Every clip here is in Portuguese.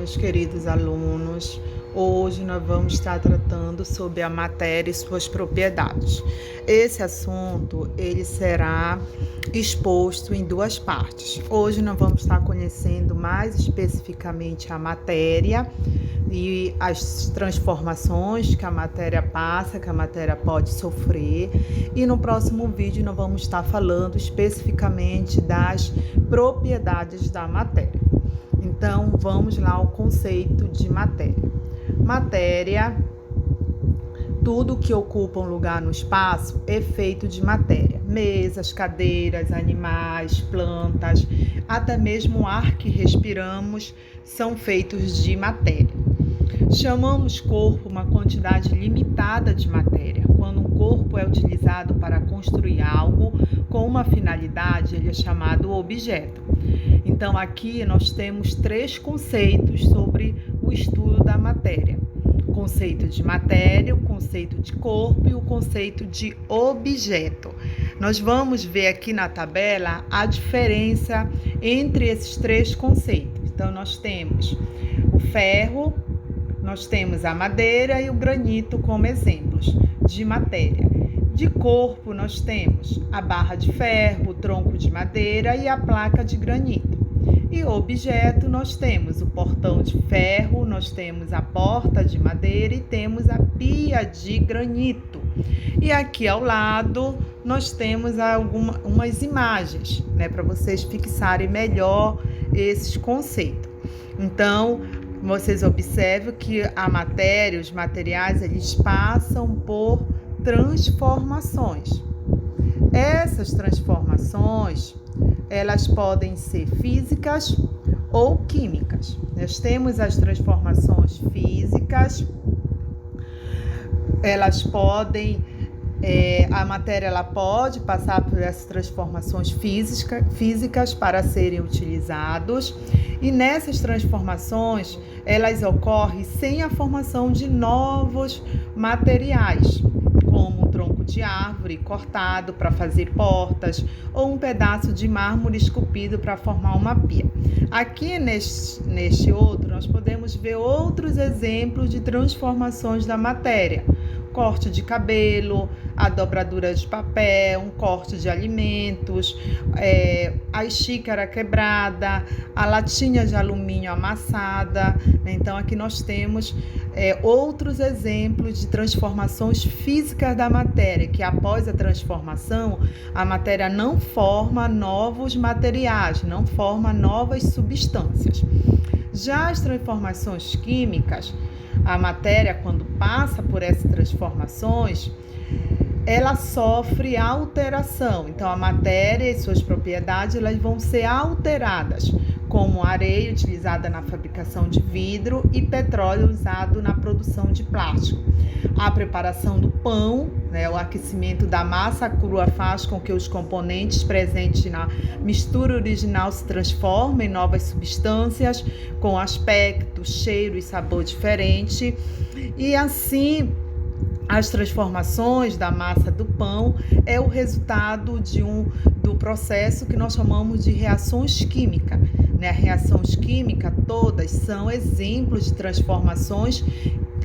meus queridos alunos. Hoje nós vamos estar tratando sobre a matéria e suas propriedades. Esse assunto ele será exposto em duas partes. Hoje nós vamos estar conhecendo mais especificamente a matéria e as transformações que a matéria passa, que a matéria pode sofrer. E no próximo vídeo nós vamos estar falando especificamente das propriedades da matéria. Então, vamos lá ao conceito de matéria. Matéria, tudo que ocupa um lugar no espaço é feito de matéria. Mesas, cadeiras, animais, plantas, até mesmo o ar que respiramos são feitos de matéria. Chamamos corpo uma quantidade limitada de matéria. Quando um corpo é utilizado para construir algo com uma finalidade, ele é chamado objeto. Então, aqui nós temos três conceitos sobre o estudo da matéria: o conceito de matéria, o conceito de corpo e o conceito de objeto. Nós vamos ver aqui na tabela a diferença entre esses três conceitos. Então, nós temos o ferro, nós temos a madeira e o granito como exemplos de matéria. De corpo, nós temos a barra de ferro, o tronco de madeira e a placa de granito. E objeto, nós temos o portão de ferro, nós temos a porta de madeira e temos a pia de granito. E aqui ao lado, nós temos algumas imagens, para vocês fixarem melhor esses conceitos. Então, vocês observam que a matéria, os materiais, eles passam por transformações. Essas transformações, elas podem ser físicas ou químicas. Nós temos as transformações físicas, elas podem, a matéria ela pode passar por essas transformações físicas para serem utilizados, e nessas transformações, elas ocorrem sem a formação de novos materiais, como um tronco de árvore cortado para fazer portas ou um pedaço de mármore esculpido para formar uma pia. Aqui neste outro, nós podemos ver outros exemplos de transformações da matéria: corte de cabelo, a dobradura de papel, um corte de alimentos, a xícara quebrada, a latinha de alumínio amassada. Então, aqui nós temos outros exemplos de transformações físicas da matéria, que após a transformação, a matéria não forma novos materiais, não forma novas substâncias. Já as transformações químicas, a matéria, quando passa por essas transformações, ela sofre alteração. Então, a matéria e suas propriedades elas vão ser alteradas, como areia utilizada na fabricação de vidro e petróleo usado na produção de plástico. A preparação do pão, o aquecimento da massa crua faz com que os componentes presentes na mistura original se transformem em novas substâncias com aspecto, cheiro e sabor diferente. E assim, as transformações da massa do pão é o resultado do processo que nós chamamos de reações químicas. Reações químicas todas são exemplos de transformações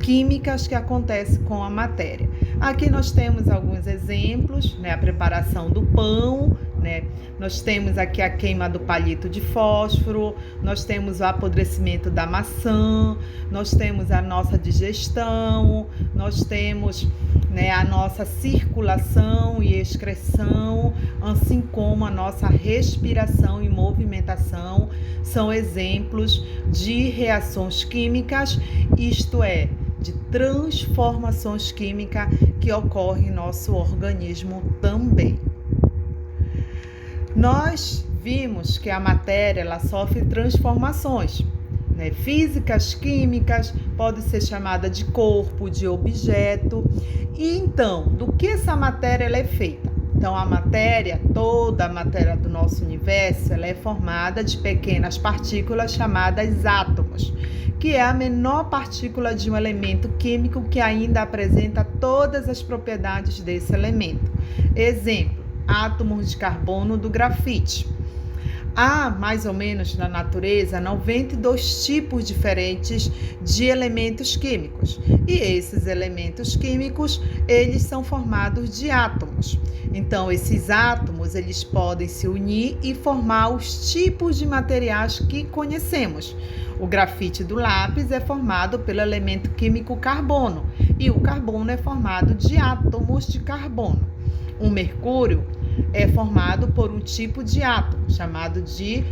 químicas que acontecem com a matéria. Aqui nós temos alguns exemplos, a preparação do pão, nós temos aqui a queima do palito de fósforo, nós temos o apodrecimento da maçã, nós temos a nossa digestão, nós temos a nossa circulação e excreção, assim como a nossa respiração e movimentação, são exemplos de reações químicas, isto é, de transformações químicas que ocorrem em nosso organismo também. Nós vimos que a matéria ela sofre transformações, físicas, químicas, pode ser chamada de corpo, de objeto. E então, do que essa matéria ela é feita? Então, a matéria, toda a matéria do nosso universo, ela é formada de pequenas partículas chamadas átomos, que é a menor partícula de um elemento químico que ainda apresenta todas as propriedades desse elemento. Exemplo: átomos de carbono do grafite. Há, mais ou menos, na natureza, 92 tipos diferentes de elementos químicos. E esses elementos químicos, eles são formados de átomos. Então, esses átomos, eles podem se unir e formar os tipos de materiais que conhecemos. O grafite do lápis é formado pelo elemento químico carbono, e o carbono é formado de átomos de carbono. O mercúrio é formado por um tipo de átomo, chamado de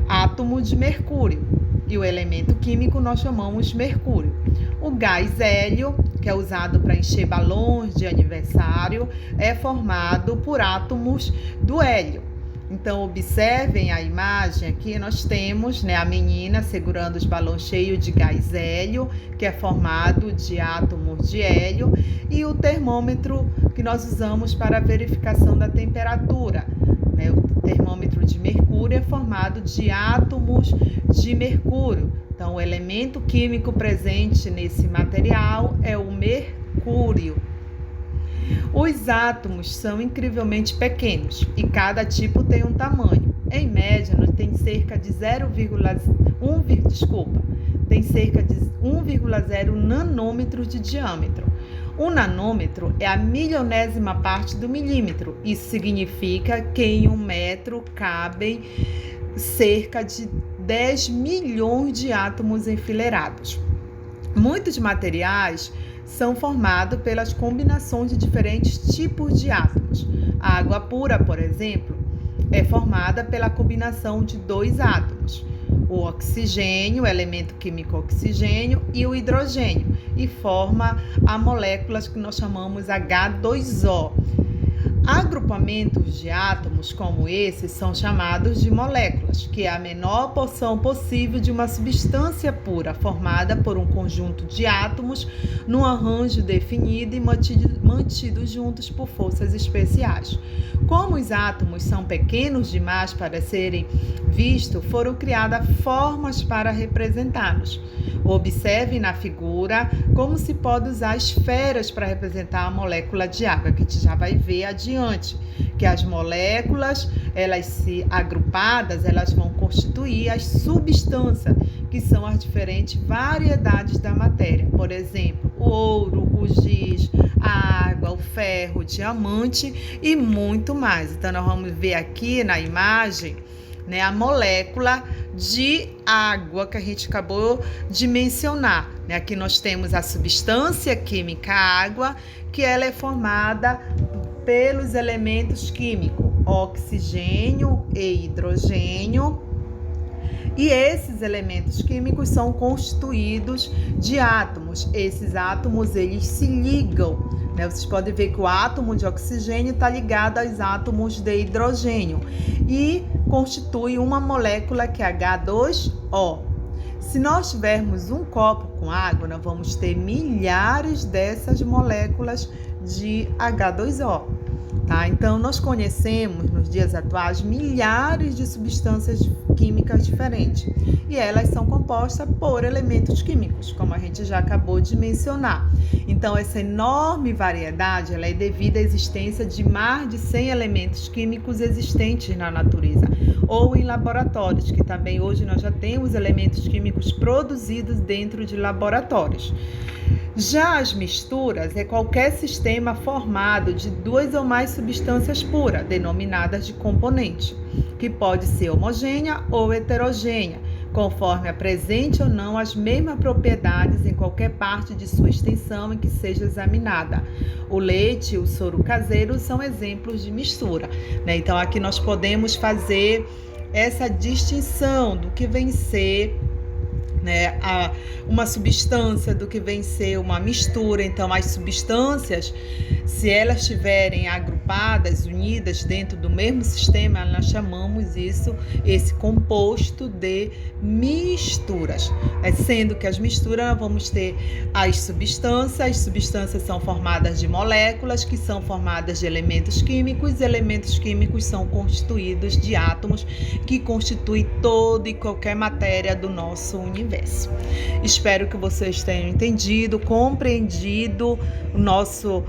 átomo de mercúrio, e o elemento químico nós chamamos mercúrio. O gás hélio, que é usado para encher balões de aniversário, é formado por átomos do hélio. Então, observem a imagem aqui, nós temos, a menina segurando os balões cheios de gás hélio, que é formado de átomos de hélio, e o termômetro que nós usamos para a verificação da temperatura. O termômetro de mercúrio é formado de átomos de mercúrio. Então, o elemento químico presente nesse material é o mercúrio. Os átomos são incrivelmente pequenos e cada tipo tem um tamanho. Em média, tem cerca de 1,0 nanômetros de diâmetro. Um nanômetro é a milionésima parte do milímetro. Isso significa que em 1 metro cabem cerca de 10 milhões de átomos enfileirados. Muitos materiais são formados pelas combinações de diferentes tipos de átomos. A água pura, por exemplo, é formada pela combinação de 2 átomos, o oxigênio, o elemento químico oxigênio, e o hidrogênio, e forma a moléculas que nós chamamos H2O. Agrupamentos de átomos como esses são chamados de moléculas, que é a menor porção possível de uma substância pura, formada por um conjunto de átomos num arranjo definido e mantidos juntos por forças especiais. Como os átomos são pequenos demais para serem vistos, foram criadas formas para representá-los. Observe na figura como se pode usar esferas para representar a molécula de água, que a gente já vai ver adiante, que as moléculas, elas se agrupadas, elas vão constituir as substâncias, que são as diferentes variedades da matéria. Por exemplo, o ouro, o giz, a água, o ferro, o diamante e muito mais. Então, nós vamos ver aqui na imagem, a molécula de água que a gente acabou de mencionar. Aqui nós temos a substância química água, que ela é formada pelos elementos químicos oxigênio e hidrogênio. E esses elementos químicos são constituídos de átomos. Esses átomos, eles se ligam, Vocês podem ver que o átomo de oxigênio está ligado aos átomos de hidrogênio e constitui uma molécula que é H2O. Se nós tivermos um copo com água, nós vamos ter milhares dessas moléculas de H2O. Então, nós conhecemos, nos dias atuais, milhares de substâncias químicas diferentes. E elas são compostas por elementos químicos, como a gente já acabou de mencionar. Então, essa enorme variedade ela é devida à existência de mais de 100 elementos químicos existentes na natureza, ou em laboratórios, que também hoje nós já temos elementos químicos produzidos dentro de laboratórios. Já as misturas é qualquer sistema formado de 2 ou mais substâncias puras, denominadas de componente, que pode ser homogênea ou heterogênea, conforme apresente ou não as mesmas propriedades em qualquer parte de sua extensão em que seja examinada. O leite e o soro caseiro são exemplos de mistura, Então, aqui nós podemos fazer essa distinção do que vem ser uma substância, do que vem ser uma mistura. Então, as substâncias, se elas estiverem agrupadas, unidas dentro do mesmo sistema, nós chamamos esse composto de misturas. Sendo que as misturas, nós vamos ter as substâncias são formadas de moléculas, que são formadas de elementos químicos são constituídos de átomos, que constituem toda e qualquer matéria do nosso universo. Espero que vocês tenham entendido, compreendido o nosso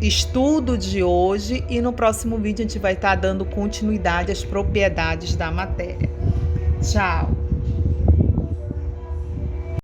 estudo de hoje, e no próximo vídeo a gente vai estar dando continuidade às propriedades da matéria. Tchau!